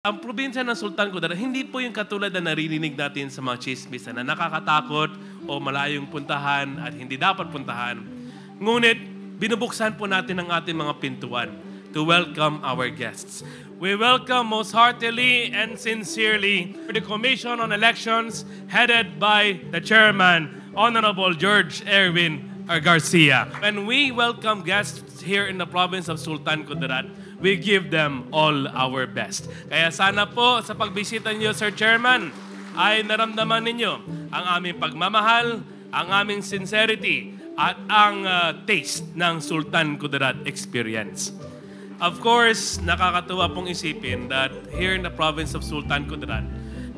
Ang probinsya ng Sultan Kudarat, hindi po yung katulad na naririnig natin sa mga chismis na nakakatakot o malayong puntahan at hindi dapat puntahan. Ngunit, binubuksan po natin ang ating mga pintuan to welcome our guests. We welcome most heartily and sincerely the Commission on Elections headed by the Chairman, Honorable George Erwin Garcia. When we welcome guests here in the province of Sultan Kudarat, we give them all our best. Kaya sana po sa pagbisita niyo, Sir Chairman, ay naramdaman ninyo ang aming pagmamahal, ang aming sincerity, at ang taste ng Sultan Kudarat experience. Of course, nakakatuwa pong isipin that here in the province of Sultan Kudarat,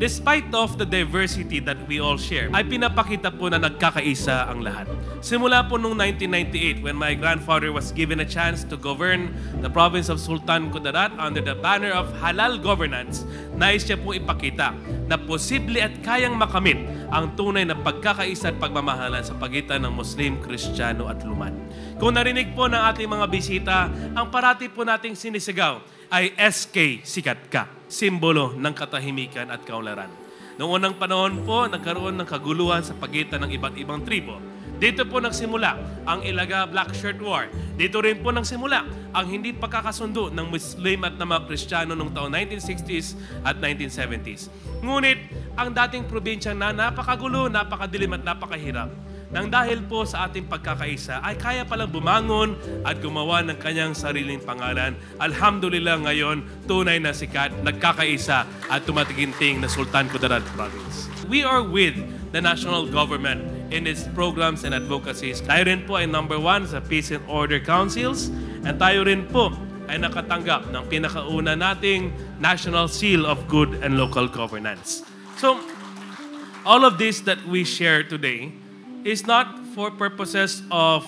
despite of the diversity that we all share, ay pinapakita po na nagkakaisa ang lahat. Simula po noong 1998, when my grandfather was given a chance to govern the province of Sultan Kudarat under the banner of halal governance, nais siya po ipakita na posible at kayang makamit ang tunay na pagkakaisa at pagmamahalan sa pagitan ng Muslim, Kristiyano at Luman. Kung narinig po ng ating mga bisita, ang parati po nating sinisigaw ay SK Sikat Ka, simbolo ng katahimikan at kaunlaran. Noong unang panahon po, nagkaroon ng kaguluhan sa pagitan ng iba't ibang tribo. Dito po nagsimula ang Ilaga Black Shirt War. Dito rin po nagsimula ang hindi pagkakasundo ng Muslim at ng mga Kristiyano noong taon 1960s at 1970s. Ngunit, ang dating probinsyang na napakagulo, napakadilim at napakahirap, nang dahil po sa ating pagkakaisa ay kaya palang bumangon at gumawa ng kanyang sariling pangalan. Alhamdulillah ngayon, tunay na sikat, nagkakaisa at tumatiginting na Sultan Kudarat Province. We are with the national government in its programs and advocacies. Tayo rin po ay number 1 sa Peace and Order Councils, and tayo rin po ay nakatanggap ng pinakauna nating National Seal of Good and Local Governance. So, all of this that we share today is not for purposes of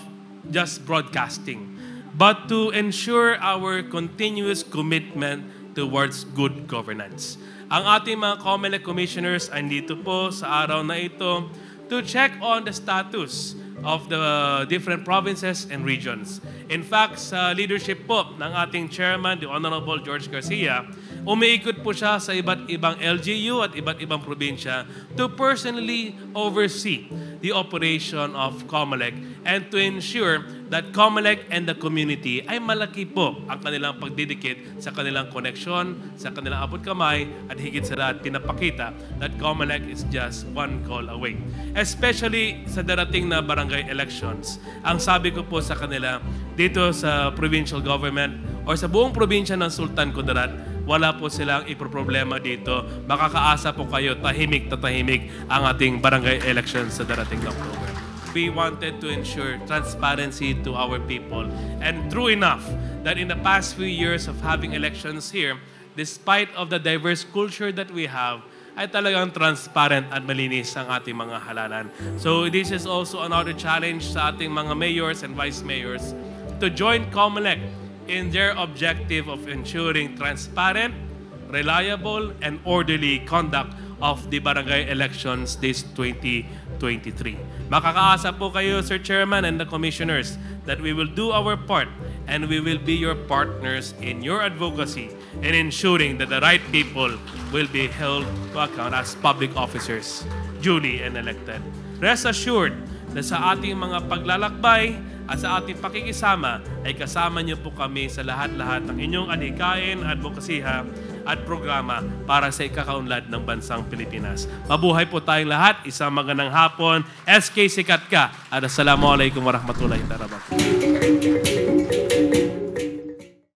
just broadcasting, but to ensure our continuous commitment towards good governance. Ang ating mga COMELEC commissioners ay dito po sa araw na ito to check on the status of the different provinces and regions. In fact, sa leadership po ng ating chairman, the Honorable George Garcia, umiikot po siya sa iba't ibang LGU at iba't ibang probinsya to personally oversee the operation of COMELEC and to ensure that COMELEC and the community ay malaki po ang kanilang pagdidikit sa kanilang koneksyon, sa kanilang abot kamay, at higit sa lahat pinapakita that COMELEC is just one call away. Especially sa darating na barangay elections. Ang sabi ko po sa kanila, dito sa provincial government or sa buong probinsya ng Sultan Kudarat, wala po silang iproproblema dito. Makakaasa po kayo, tahimik na tahimik ang ating barangay elections sa darating na October. We wanted to ensure transparency to our people. And true enough that in the past few years of having elections here, despite of the diverse culture that we have, ay talagang transparent at malinis ang ating mga halalan. So this is also another challenge sa ating mga mayors and vice mayors to join COMELEC in their objective of ensuring transparent, reliable, and orderly conduct of the barangay elections this 2023. Makakaasa po kayo, Sir Chairman and the Commissioners, that we will do our part and we will be your partners in your advocacy in ensuring that the right people will be held to account as public officers, duly and elected. Rest assured na sa ating mga paglalakbay at sa ating pakikisama ay kasama niyo po kami sa lahat-lahat ng inyong adhikain, advokasiha at programa para sa ikakaunlad ng bansang Pilipinas. Mabuhay po tayong lahat. Isang magandang hapon. SK Sikat Ka. At assalamualaikum warahmatullahi wabarakatuh.